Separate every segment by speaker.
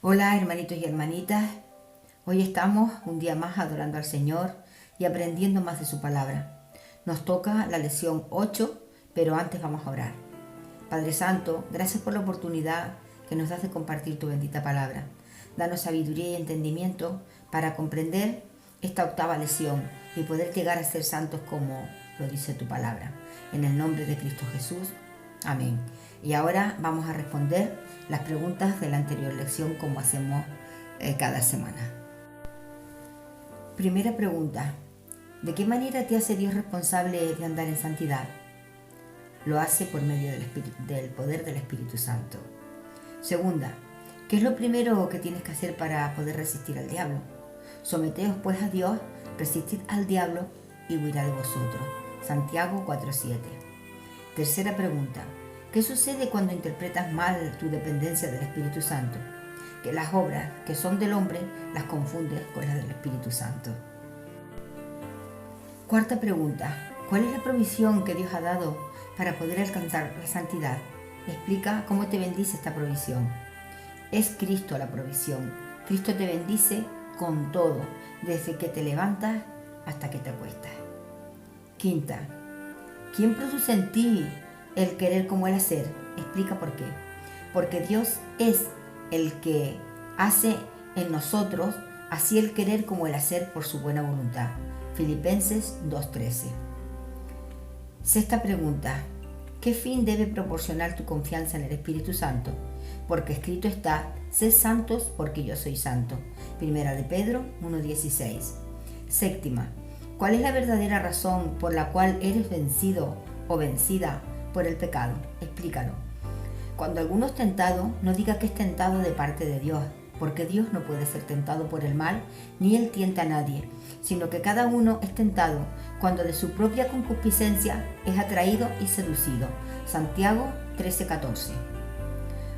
Speaker 1: Hola hermanitos y hermanitas, hoy estamos un día más adorando al Señor y aprendiendo más de su palabra. Nos toca la lección 8, pero antes vamos a orar. Padre Santo, gracias por la oportunidad que nos das de compartir tu bendita palabra. Danos sabiduría y entendimiento para comprender esta octava lección y poder llegar a ser santos como lo dice tu palabra. En el nombre de Cristo Jesús. Amén. Y ahora vamos a responder las preguntas de la anterior lección como hacemos cada semana. Primera pregunta. ¿De qué manera te hace Dios responsable de andar en santidad? Lo hace por medio del poder del Espíritu Santo. Segunda. ¿Qué es lo primero que tienes que hacer para poder resistir al diablo? Someteos pues a Dios, resistid al diablo y huirá de vosotros. Santiago 4:7. Tercera pregunta. ¿Qué sucede cuando interpretas mal tu dependencia del Espíritu Santo? Que las obras que son del hombre las confundes con las del Espíritu Santo. Cuarta pregunta. ¿Cuál es la provisión que Dios ha dado para poder alcanzar la santidad? Explica cómo te bendice esta provisión. Es Cristo la provisión. Cristo te bendice con todo, desde que te levantas hasta que te acuestas. Quinta. ¿Quién produce en ti el querer como el hacer? Explica por qué. Porque Dios es el que hace en nosotros así el querer como el hacer por su buena voluntad. Filipenses 2:13. Sexta pregunta. ¿Qué fin debe proporcionar tu confianza en el Espíritu Santo? Porque escrito está, sed santos porque yo soy santo. Primera de Pedro 1:16. Séptima. ¿Cuál es la verdadera razón por la cual eres vencido o vencida por el pecado? Explícalo. Cuando alguno es tentado, no diga que es tentado de parte de Dios, porque Dios no puede ser tentado por el mal, ni Él tienta a nadie, sino que cada uno es tentado cuando de su propia concupiscencia es atraído y seducido. Santiago 13:14.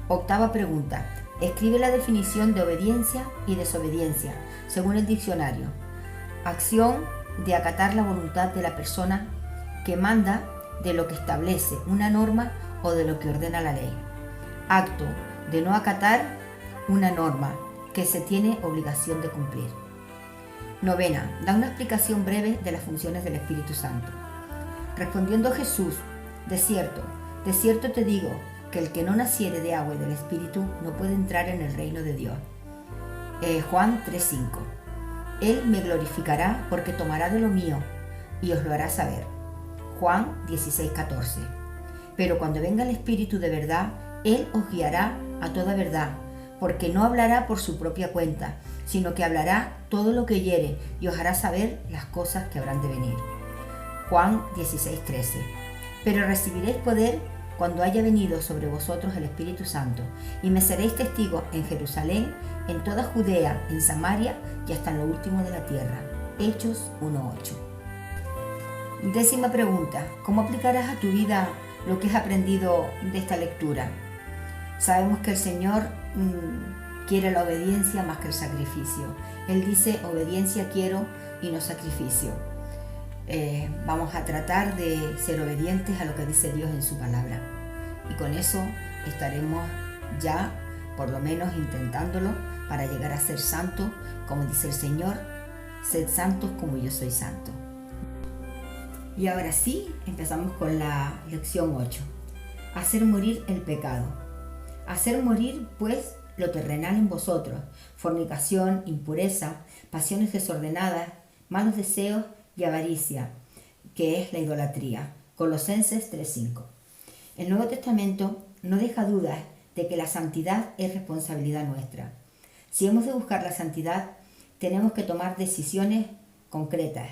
Speaker 1: Octava pregunta. Escribe la definición de obediencia y desobediencia, según el diccionario. Acción de acatar la voluntad de la persona que manda de lo que establece una norma o de lo que ordena la ley. Acto de no acatar una norma que se tiene obligación de cumplir. Novena. Da una explicación breve de las funciones del Espíritu Santo. Respondiendo Jesús, de cierto te digo, que el que no naciere de agua y del Espíritu no puede entrar en el reino de Dios. Juan 3:5. Él me glorificará porque tomará de lo mío y os lo hará saber. Juan 16:14. Pero cuando venga el Espíritu de verdad, Él os guiará a toda verdad, porque no hablará por su propia cuenta, sino que hablará todo lo que oyere y os hará saber las cosas que habrán de venir. Juan 16:13. Pero recibiréis poder cuando haya venido sobre vosotros el Espíritu Santo, y me seréis testigos en Jerusalén, en toda Judea, en Samaria y hasta en lo último de la tierra. Hechos 1:8. Décima pregunta. ¿Cómo aplicarás a tu vida lo que has aprendido de esta lectura? Sabemos que el Señor quiere la obediencia más que el sacrificio. Él dice, obediencia quiero y no sacrificio. Vamos a tratar de ser obedientes a lo que dice Dios en su palabra. Y con eso estaremos ya, por lo menos, intentándolo para llegar a ser santos, como dice el Señor, sed santos como yo soy santo. Y ahora sí, empezamos con la lección 8. Hacer morir el pecado. Hacer morir, pues, lo terrenal en vosotros, fornicación, impureza, pasiones desordenadas, malos deseos y avaricia, que es la idolatría. Colosenses 3:5. El Nuevo Testamento no deja dudas de que la santidad es responsabilidad nuestra. Si hemos de buscar la santidad, tenemos que tomar decisiones concretas.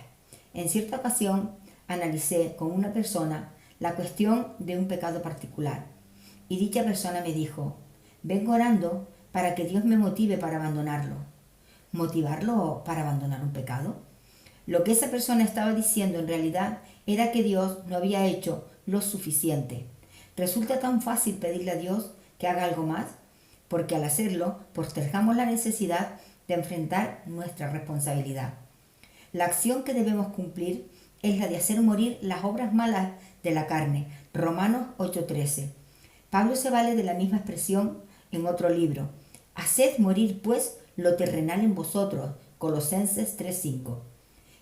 Speaker 1: En cierta ocasión, analicé con una persona la cuestión de un pecado particular y dicha persona me dijo, vengo orando para que Dios me motive para abandonarlo. ¿Motivarlo para abandonar un pecado? Lo que esa persona estaba diciendo en realidad era que Dios no había hecho lo suficiente. ¿Resulta tan fácil pedirle a Dios que haga algo más? Porque al hacerlo postergamos la necesidad de enfrentar nuestra responsabilidad. La acción que debemos cumplir es la de hacer morir las obras malas de la carne. Romanos 8:13. Pablo se vale de la misma expresión en otro libro. Haced morir, pues, lo terrenal en vosotros. Colosenses 3:5.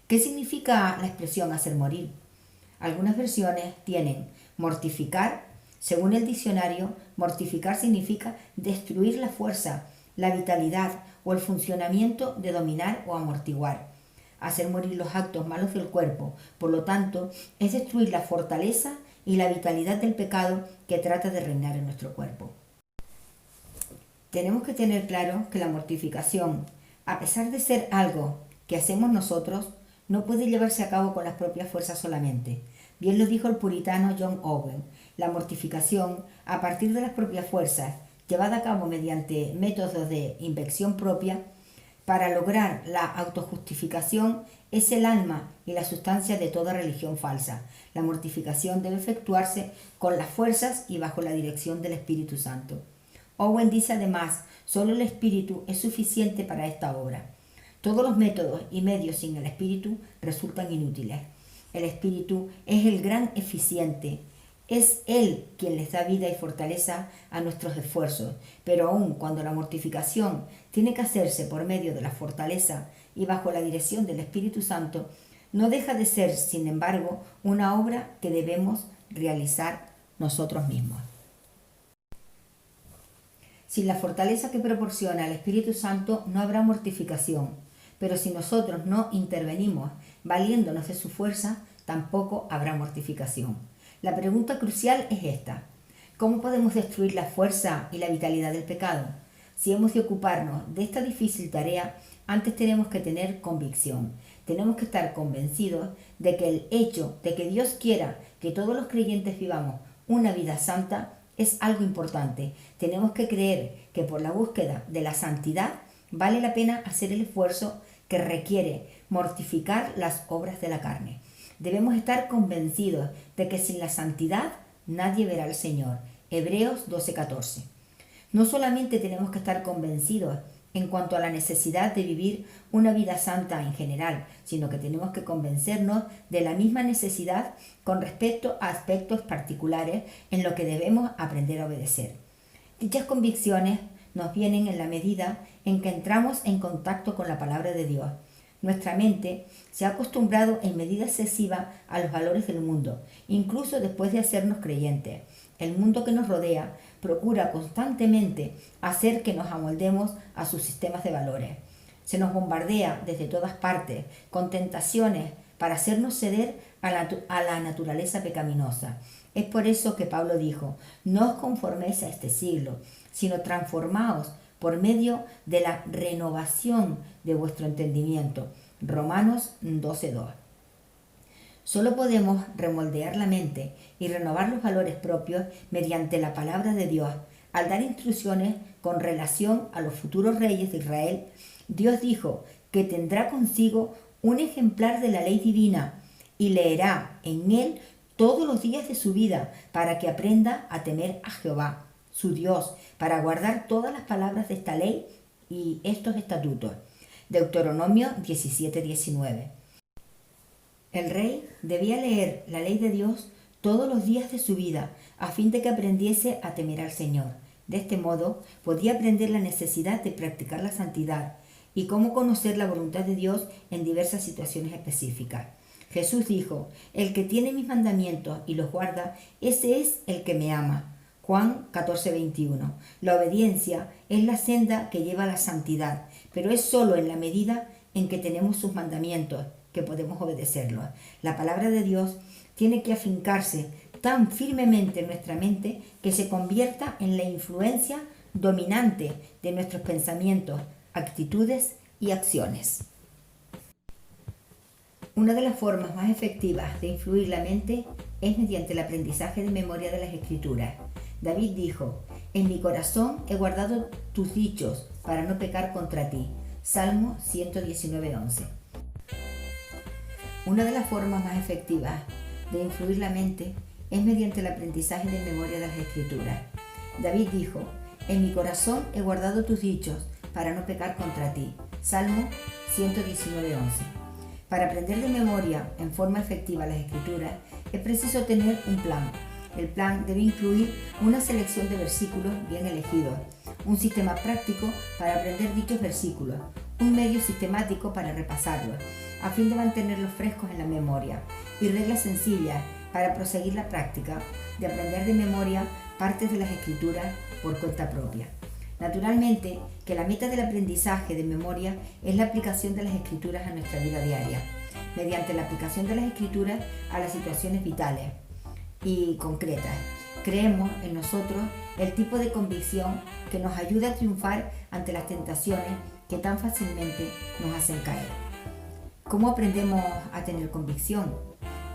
Speaker 1: ¿Qué significa la expresión hacer morir? Algunas versiones tienen mortificar. Según el diccionario, mortificar significa destruir la fuerza, la vitalidad o el funcionamiento de dominar o amortiguar. Hacer morir los actos malos del cuerpo, por lo tanto, es destruir la fortaleza y la vitalidad del pecado que trata de reinar en nuestro cuerpo. Tenemos que tener claro que la mortificación, a pesar de ser algo que hacemos nosotros, no puede llevarse a cabo con las propias fuerzas solamente. Bien lo dijo el puritano John Owen, la mortificación, a partir de las propias fuerzas, llevada a cabo mediante métodos de invención propia, para lograr la autojustificación, es el alma y la sustancia de toda religión falsa. La mortificación debe efectuarse con las fuerzas y bajo la dirección del Espíritu Santo. Owen dice además, solo el Espíritu es suficiente para esta obra. Todos los métodos y medios sin el Espíritu resultan inútiles. El Espíritu es el gran eficiente. Es Él quien les da vida y fortaleza a nuestros esfuerzos, pero aun cuando la mortificación tiene que hacerse por medio de la fortaleza y bajo la dirección del Espíritu Santo, no deja de ser, sin embargo, una obra que debemos realizar nosotros mismos. Sin la fortaleza que proporciona el Espíritu Santo no habrá mortificación, pero si nosotros no intervenimos valiéndonos de su fuerza, tampoco habrá mortificación. La pregunta crucial es esta: ¿cómo podemos destruir la fuerza y la vitalidad del pecado? Si hemos de ocuparnos de esta difícil tarea, antes tenemos que tener convicción. Tenemos que estar convencidos de que el hecho de que Dios quiera que todos los creyentes vivamos una vida santa es algo importante. Tenemos que creer que por la búsqueda de la santidad vale la pena hacer el esfuerzo que requiere mortificar las obras de la carne. Debemos estar convencidos de que sin la santidad nadie verá al Señor. Hebreos 12:14. No solamente tenemos que estar convencidos en cuanto a la necesidad de vivir una vida santa en general, sino que tenemos que convencernos de la misma necesidad con respecto a aspectos particulares en lo que debemos aprender a obedecer. Dichas convicciones nos vienen en la medida en que entramos en contacto con la palabra de Dios. Nuestra mente se ha acostumbrado en medida excesiva a los valores del mundo, incluso después de hacernos creyentes. El mundo que nos rodea procura constantemente hacer que nos amoldemos a sus sistemas de valores. Se nos bombardea desde todas partes con tentaciones para hacernos ceder a la naturaleza pecaminosa. Es por eso que Pablo dijo, no os conforméis a este siglo, sino transformaos por medio de la renovación de vuestro entendimiento. Romanos 12:2. Solo podemos remoldear la mente y renovar los valores propios mediante la palabra de Dios. Al dar instrucciones con relación a los futuros reyes de Israel, Dios dijo que tendrá consigo un ejemplar de la ley divina y leerá en él todos los días de su vida para que aprenda a temer a Jehová, su Dios, para guardar todas las palabras de esta ley y estos estatutos. Deuteronomio 17:19. El rey debía leer la ley de Dios todos los días de su vida a fin de que aprendiese a temer al Señor. De este modo podía aprender la necesidad de practicar la santidad y cómo conocer la voluntad de Dios en diversas situaciones específicas. Jesús dijo, el que tiene mis mandamientos y los guarda, ese es el que me ama. Juan 14:21. La obediencia es la senda que lleva a la santidad, pero es solo en la medida en que tenemos sus mandamientos que podemos obedecerlos. La palabra de Dios tiene que afincarse tan firmemente en nuestra mente que se convierta en la influencia dominante de nuestros pensamientos, actitudes y acciones. Una de las formas más efectivas de influir la mente es mediante el aprendizaje de memoria de las Escrituras. David dijo, en mi corazón he guardado tus dichos para no pecar contra ti. Salmo 119:11. Una de las formas más efectivas de influir la mente es mediante el aprendizaje de memoria de las Escrituras. David dijo, en mi corazón he guardado tus dichos para no pecar contra ti. Salmo 119:11. Para aprender de memoria en forma efectiva las Escrituras es preciso tener un plan. El plan debe incluir una selección de versículos bien elegidos, un sistema práctico para aprender dichos versículos, un medio sistemático para repasarlos, a fin de mantenerlos frescos en la memoria, y reglas sencillas para proseguir la práctica de aprender de memoria partes de las escrituras por cuenta propia. Naturalmente que la meta del aprendizaje de memoria es la aplicación de las escrituras a nuestra vida diaria, mediante la aplicación de las escrituras a las situaciones vitales y concretas. Creemos en nosotros el tipo de convicción que nos ayuda a triunfar ante las tentaciones que tan fácilmente nos hacen caer. ¿Cómo aprendemos a tener convicción?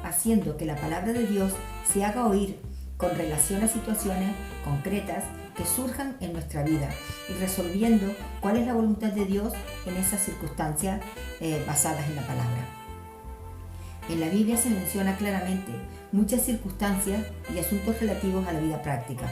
Speaker 1: Haciendo que la palabra de Dios se haga oír con relación a situaciones concretas que surjan en nuestra vida y resolviendo cuál es la voluntad de Dios en esas circunstancias basadas en la palabra. En la Biblia se menciona claramente muchas circunstancias y asuntos relativos a la vida práctica,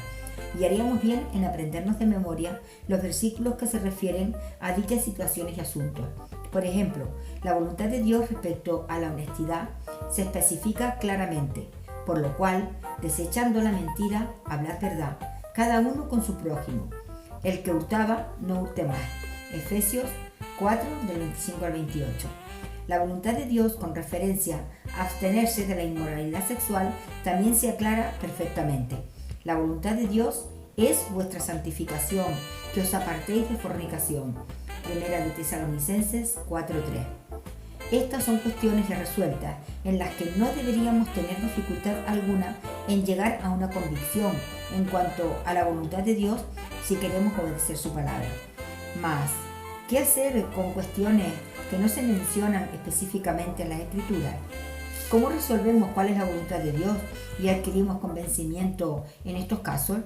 Speaker 1: y haríamos bien en aprendernos de memoria los versículos que se refieren a dichas situaciones y asuntos. Por ejemplo, la voluntad de Dios respecto a la honestidad se especifica claramente, por lo cual, desechando la mentira, hablad verdad, cada uno con su prójimo. El que hurtaba, no hurte más. Efesios 4, del 25 al 28. La voluntad de Dios con referencia a abstenerse de la inmoralidad sexual también se aclara perfectamente. La voluntad de Dios es vuestra santificación, que os apartéis de fornicación. Primera de Tesalonicenses 4:3. Estas son cuestiones ya resueltas, en las que no deberíamos tener dificultad alguna en llegar a una convicción en cuanto a la voluntad de Dios si queremos obedecer su palabra. Mas, ¿qué hacer con cuestiones que no se mencionan específicamente en las Escrituras? ¿Cómo resolvemos cuál es la voluntad de Dios y adquirimos convencimiento en estos casos?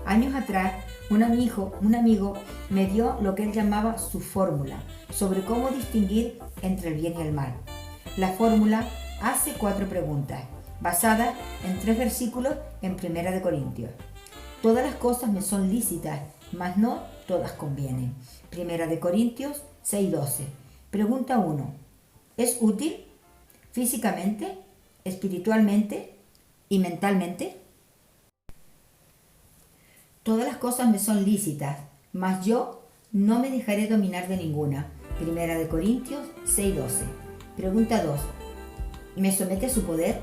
Speaker 1: Años atrás, un amigo me dio lo que él llamaba su fórmula sobre cómo distinguir entre el bien y el mal. La fórmula hace 4 preguntas, basadas en 3 versículos en 1 de Corintios. Todas las cosas me son lícitas, mas no todas convienen. 1 de Corintios 6:12. Pregunta 1. ¿Es útil físicamente, espiritualmente y mentalmente? Todas las cosas me son lícitas, mas yo no me dejaré dominar de ninguna. 1 de Corintios 6:12. Pregunta 2. ¿Me somete a su poder?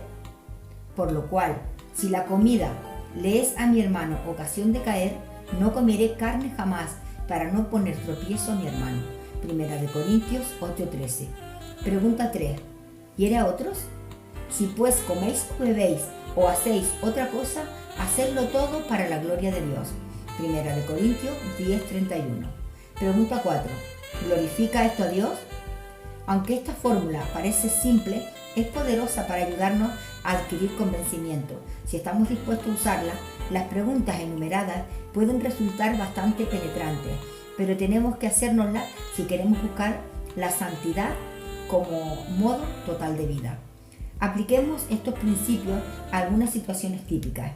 Speaker 1: Por lo cual, si la comida le es a mi hermano ocasión de caer, no comeré carne jamás para no poner tropiezo a mi hermano. 1 de Corintios 8:13. Pregunta 3. ¿Hiere a otros? Si pues coméis o bebéis o hacéis otra cosa, hacedlo todo para la gloria de Dios. 1 de Corintios 10:31. Pregunta 4. ¿Glorifica esto a Dios? Aunque esta fórmula parece simple, es poderosa para ayudarnos a adquirir convencimiento. Si estamos dispuestos a usarla, las preguntas enumeradas pueden resultar bastante penetrantes, pero tenemos que hacérnoslas si queremos buscar la santidad como modo total de vida. Apliquemos estos principios a algunas situaciones típicas.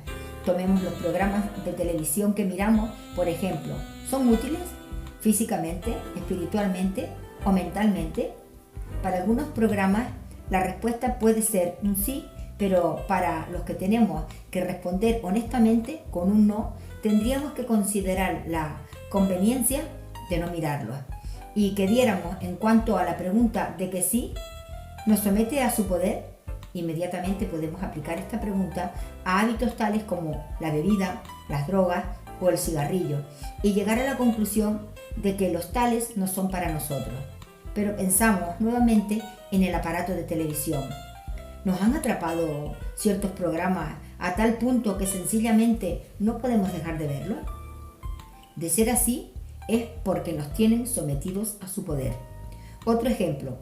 Speaker 1: Tomemos los programas de televisión que miramos, por ejemplo. ¿Son útiles físicamente, espiritualmente o mentalmente? Para algunos programas la respuesta puede ser un sí, pero para los que tenemos que responder honestamente con un no, tendríamos que considerar la conveniencia de no mirarlos. Y que diéramos en cuanto a la pregunta de que sí, ¿nos somete a su poder? Inmediatamente podemos aplicar esta pregunta a hábitos tales como la bebida, las drogas o el cigarrillo y llegar a la conclusión de que los tales no son para nosotros. Pero pensamos nuevamente en el aparato de televisión. ¿Nos han atrapado ciertos programas a tal punto que sencillamente no podemos dejar de verlos? De ser así, es porque nos tienen sometidos a su poder. Otro ejemplo.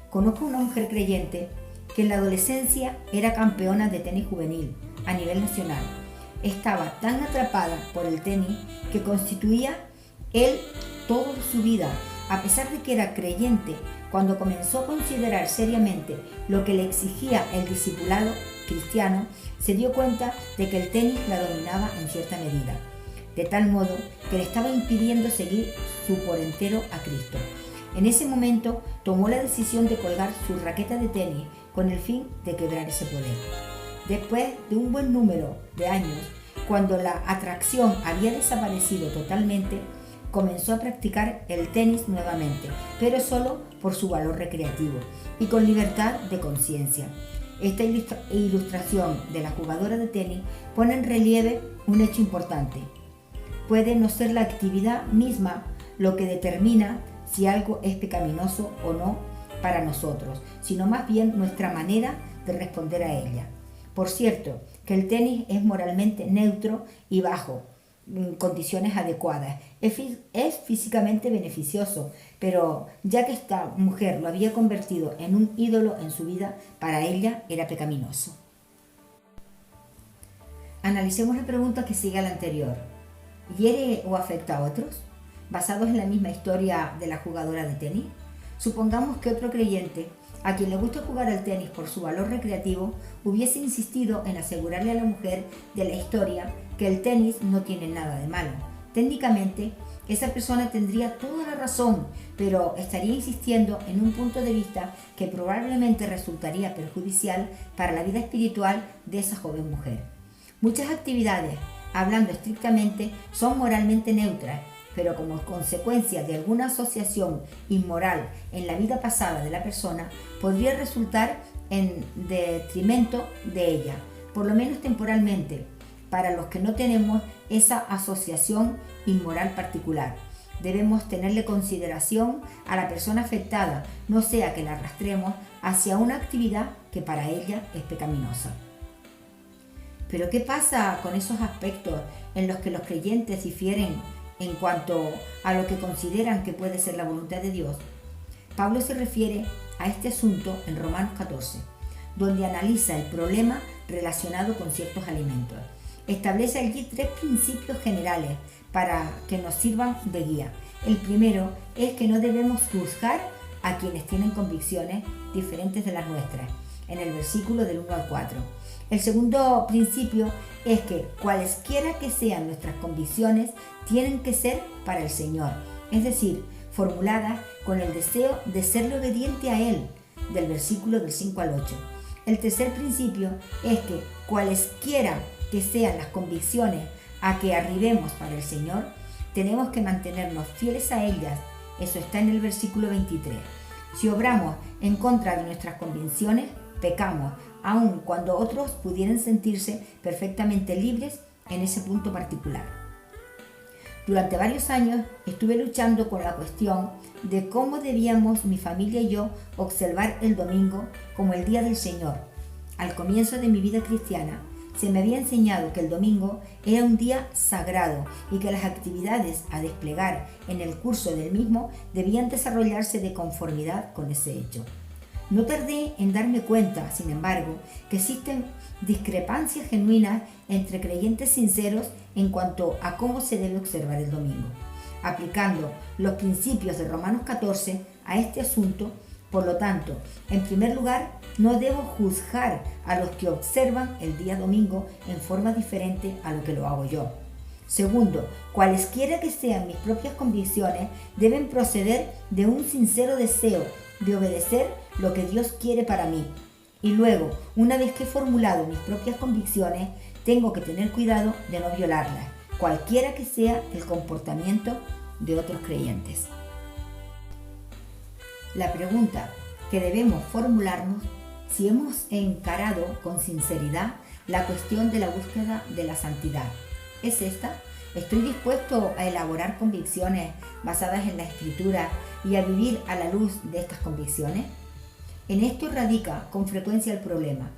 Speaker 1: Conozco a una mujer creyente que en la adolescencia era campeona de tenis juvenil a nivel nacional. Estaba tan atrapada por el tenis que constituía él toda su vida. A pesar de que era creyente, cuando comenzó a considerar seriamente lo que le exigía el discipulado cristiano, se dio cuenta de que el tenis la dominaba en cierta medida, de tal modo que le estaba impidiendo seguir su por entero a Cristo. En ese momento tomó la decisión de colgar su raqueta de tenis con el fin de quebrar ese poder. Después de un buen número de años, cuando la atracción había desaparecido totalmente, comenzó a practicar el tenis nuevamente, pero solo por su valor recreativo y con libertad de conciencia. Esta ilustración de la jugadora de tenis pone en relieve un hecho importante. Puede no ser la actividad misma lo que determina si algo es pecaminoso o no para nosotros, sino más bien nuestra manera de responder a ella. Por cierto, que el tenis es moralmente neutro y bajo condiciones adecuadas. Es físicamente beneficioso, pero ya que esta mujer lo había convertido en un ídolo en su vida, para ella era pecaminoso. Analicemos la pregunta que sigue a la anterior. ¿Hiere o afecta a otros? Basados en la misma historia de la jugadora de tenis. Supongamos que otro creyente, a quien le gusta jugar al tenis por su valor recreativo, hubiese insistido en asegurarle a la mujer de la historia que el tenis no tiene nada de malo. Técnicamente, esa persona tendría toda la razón, pero estaría insistiendo en un punto de vista que probablemente resultaría perjudicial para la vida espiritual de esa joven mujer. Muchas actividades, hablando estrictamente, son moralmente neutras, pero como consecuencia de alguna asociación inmoral en la vida pasada de la persona, podría resultar en detrimento de ella, por lo menos temporalmente, para los que no tenemos esa asociación inmoral particular. Debemos tenerle consideración a la persona afectada, no sea que la arrastremos hacia una actividad que para ella es pecaminosa. Pero ¿qué pasa con esos aspectos en los que los creyentes difieren en cuanto a lo que consideran que puede ser la voluntad de Dios? Pablo se refiere a este asunto en Romanos 14, donde analiza el problema relacionado con ciertos alimentos. Establece allí 3 principios generales para que nos sirvan de guía. El primero es que no debemos juzgar a quienes tienen convicciones diferentes de las nuestras, en el versículo del 1 al 4. El segundo principio es que cualesquiera que sean nuestras convicciones tienen que ser para el Señor, es decir, formuladas con el deseo de serle obediente a Él, del versículo del 5 al 8. El tercer principio es que cualesquiera que sean las convicciones a que arribemos para el Señor, tenemos que mantenernos fieles a ellas. Eso está en el versículo 23. Si obramos en contra de nuestras convicciones, pecamos, aun cuando otros pudieran sentirse perfectamente libres en ese punto particular. Durante varios años estuve luchando con la cuestión de cómo debíamos mi familia y yo observar el domingo como el día del Señor. Al comienzo de mi vida cristiana, se me había enseñado que el domingo era un día sagrado y que las actividades a desplegar en el curso del mismo debían desarrollarse de conformidad con ese hecho. No tardé en darme cuenta, sin embargo, que existen discrepancias genuinas entre creyentes sinceros en cuanto a cómo se debe observar el domingo. Aplicando los principios de Romanos 14 a este asunto, por lo tanto, en primer lugar, no debo juzgar a los que observan el día domingo en forma diferente a lo que lo hago yo. Segundo, cualesquiera que sean mis propias convicciones, deben proceder de un sincero deseo de obedecer lo que Dios quiere para mí. Y luego, una vez que he formulado mis propias convicciones, tengo que tener cuidado de no violarlas, cualquiera que sea el comportamiento de otros creyentes. La pregunta que debemos formularnos, si hemos encarado con sinceridad la cuestión de la búsqueda de la santidad, ¿es esta? ¿Estoy dispuesto a elaborar convicciones basadas en la Escritura y a vivir a la luz de estas convicciones? En esto radica con frecuencia el problema.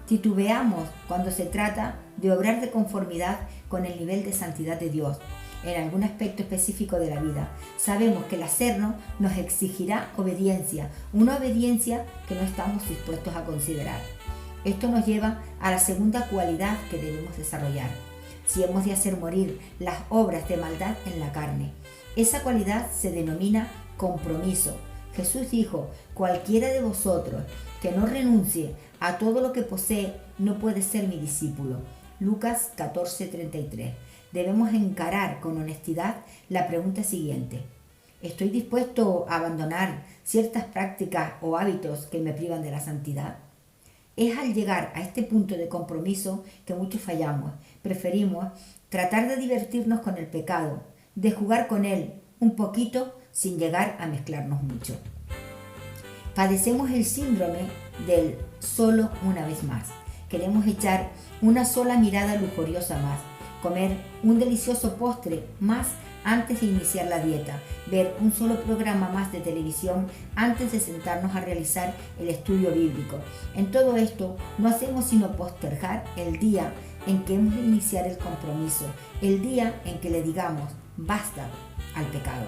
Speaker 1: Titubeamos cuando se trata de obrar de conformidad con el nivel de santidad de Dios en algún aspecto específico de la vida. Sabemos que el hacerlo nos exigirá obediencia, una obediencia que no estamos dispuestos a considerar. Esto nos lleva a la segunda cualidad que debemos desarrollar. Si hemos de hacer morir las obras de maldad en la carne, esa cualidad se denomina compromiso. Jesús dijo: cualquiera de vosotros que no renuncie a todo lo que posee no puede ser mi discípulo. Lucas 14:33. Debemos encarar con honestidad la pregunta siguiente: ¿estoy dispuesto a abandonar ciertas prácticas o hábitos que me privan de la santidad? Es al llegar a este punto de compromiso que muchos fallamos. Preferimos tratar de divertirnos con el pecado, de jugar con él, un poquito sin llegar a mezclarnos mucho. Padecemos el síndrome del solo una vez más. Queremos echar una sola mirada lujuriosa más, comer un delicioso postre más antes de iniciar la dieta, ver un solo programa más de televisión antes de sentarnos a realizar el estudio bíblico. En todo esto no hacemos sino postergar el día en que hemos de iniciar el compromiso, el día en que le digamos basta al pecado.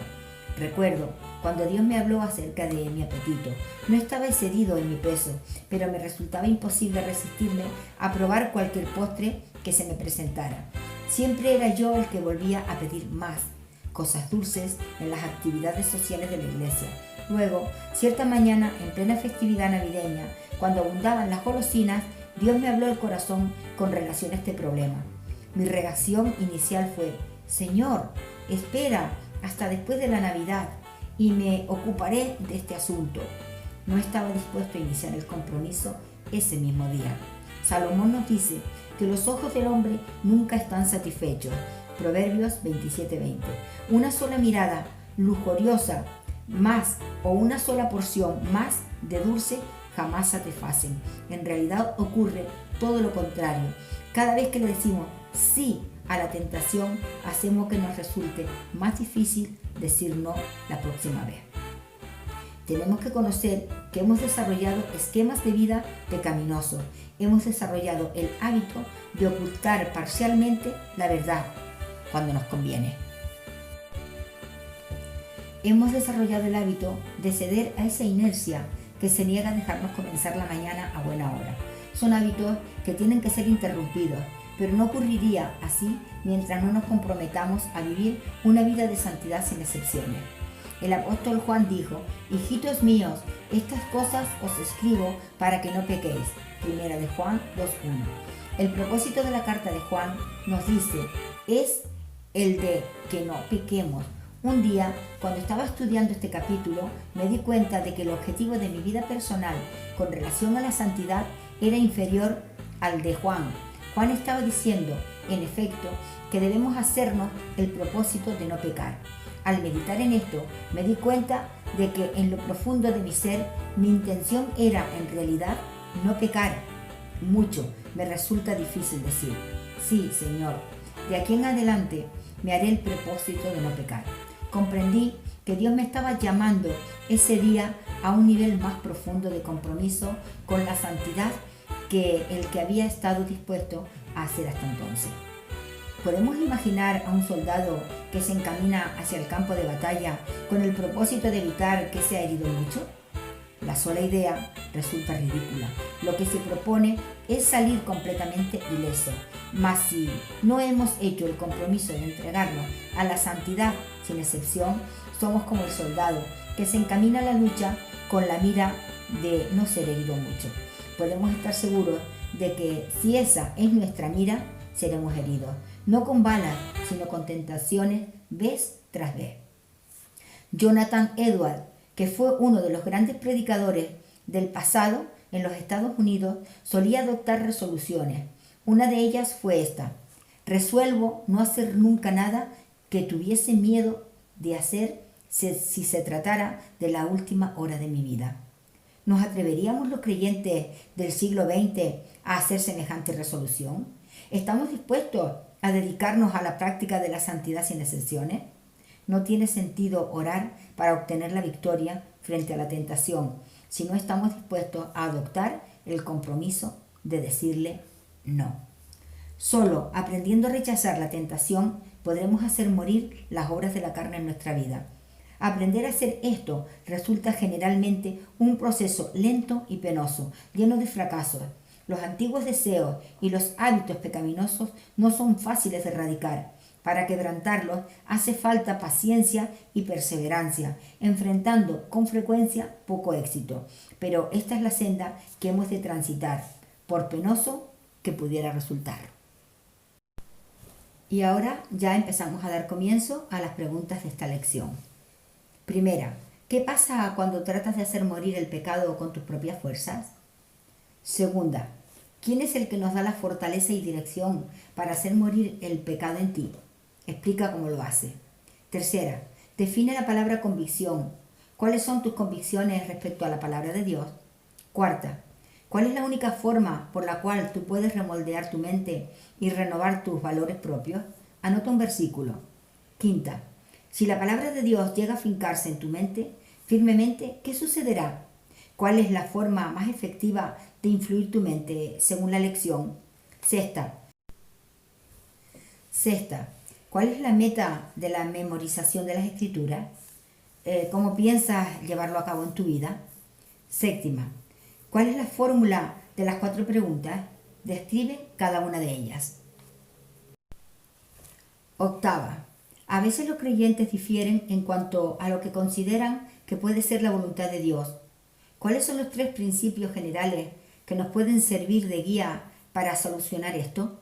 Speaker 1: Recuerdo cuando Dios me habló acerca de mi apetito. No estaba excedido en mi peso, pero me resultaba imposible resistirme a probar cualquier postre que se me presentara. Siempre era yo el que volvía a pedir más, cosas dulces en las actividades sociales de la iglesia. Luego, cierta mañana, en plena festividad navideña, cuando abundaban las golosinas, Dios me habló al corazón con relación a este problema. Mi reacción inicial fue: Señor, espera hasta después de la Navidad y me ocuparé de este asunto. No estaba dispuesto a iniciar el compromiso ese mismo día. Salomón nos dice que los ojos del hombre nunca están satisfechos. Proverbios 27:20. Una sola mirada lujuriosa más o una sola porción más de dulce jamás satisfacen. En realidad ocurre todo lo contrario. Cada vez que le decimos sí a la tentación, hacemos que nos resulte más difícil decir no la próxima vez. Tenemos que conocer que hemos desarrollado esquemas de vida pecaminosos. Hemos desarrollado el hábito de ocultar parcialmente la verdad cuando nos conviene. Hemos desarrollado el hábito de ceder a esa inercia que se niega a dejarnos comenzar la mañana a buena hora. Son hábitos que tienen que ser interrumpidos, pero no ocurriría así mientras no nos comprometamos a vivir una vida de santidad sin excepciones. El apóstol Juan dijo: hijitos míos, estas cosas os escribo para que no pequéis. Primera de Juan 2:1. El propósito de la carta de Juan nos dice es el de que no pequemos. Un día, cuando estaba estudiando este capítulo, me di cuenta de que el objetivo de mi vida personal con relación a la santidad era inferior al de Juan. Juan estaba diciendo, en efecto, que debemos hacernos el propósito de no pecar. Al meditar en esto, me di cuenta de que en lo profundo de mi ser, mi intención era, en realidad, no pecar. Mucho me resulta difícil decir: sí, Señor, de aquí en adelante me haré el propósito de no pecar. Comprendí que Dios me estaba llamando ese día a un nivel más profundo de compromiso con la santidad que el que había estado dispuesto a hacer hasta entonces. ¿Podemos imaginar a un soldado que se encamina hacia el campo de batalla con el propósito de evitar que sea herido mucho? La sola idea resulta ridícula. Lo que se propone es salir completamente ileso. Mas si no hemos hecho el compromiso de entregarnos a la santidad sin excepción, somos como el soldado que se encamina a la lucha con la mira de no ser herido mucho. Podemos estar seguros de que si esa es nuestra mira, seremos heridos, no con balas, sino con tentaciones vez tras vez. Jonathan Edwards, que fue uno de los grandes predicadores del pasado en los Estados Unidos, solía adoptar resoluciones. Una de ellas fue esta: resuelvo no hacer nunca nada que tuviese miedo de hacer si se tratara de la última hora de mi vida. ¿Nos atreveríamos los creyentes del siglo XX a hacer semejante resolución? ¿Estamos dispuestos a dedicarnos a la práctica de la santidad sin excepciones? No tiene sentido orar para obtener la victoria frente a la tentación si no estamos dispuestos a adoptar el compromiso de decirle no. Solo aprendiendo a rechazar la tentación podremos hacer morir las obras de la carne en nuestra vida. Aprender a hacer esto resulta generalmente un proceso lento y penoso, lleno de fracasos. Los antiguos deseos y los hábitos pecaminosos no son fáciles de erradicar. Para quebrantarlos hace falta paciencia y perseverancia, enfrentando con frecuencia poco éxito. Pero esta es la senda que hemos de transitar, por penoso que pudiera resultar. Y ahora ya empezamos a dar comienzo a las preguntas de esta lección. Primera, ¿qué pasa cuando tratas de hacer morir el pecado con tus propias fuerzas? Segunda, ¿quién es el que nos da la fortaleza y dirección para hacer morir el pecado en ti? Explica cómo lo hace. Tercera, Define la palabra convicción. ¿Cuáles son tus convicciones respecto a la palabra de Dios? Cuarta, ¿cuál es la única forma por la cual tú puedes remoldear tu mente y renovar tus valores propios? Anota un versículo. Quinta, si la palabra de Dios llega a fincarse en tu mente firmemente, ¿qué sucederá? ¿Cuál es la forma más efectiva de influir tu mente según la lección? Sexta, ¿cuál es la meta de la memorización de las escrituras? ¿Cómo piensas llevarlo a cabo en tu vida? Séptima, ¿cuál es la fórmula de las 4 preguntas? Describe cada una de ellas. Octava, a veces los creyentes difieren en cuanto a lo que consideran que puede ser la voluntad de Dios. ¿Cuáles son los 3 principios generales que nos pueden servir de guía para solucionar esto?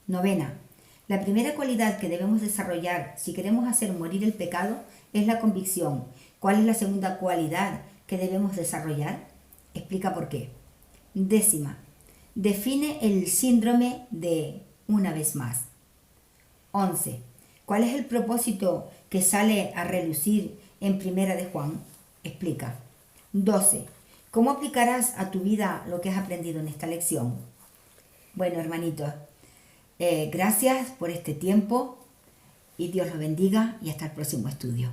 Speaker 1: Novena, la primera cualidad que debemos desarrollar si queremos hacer morir el pecado es la convicción. ¿Cuál es la segunda cualidad que debemos desarrollar? Explica por qué. Décima, define el síndrome de una vez más. 11. ¿Cuál es el propósito que sale a relucir en Primera de Juan? Explica. 12. ¿Cómo aplicarás a tu vida lo que has aprendido en esta lección? Bueno, hermanitos, gracias por este tiempo y Dios los bendiga y hasta el próximo estudio.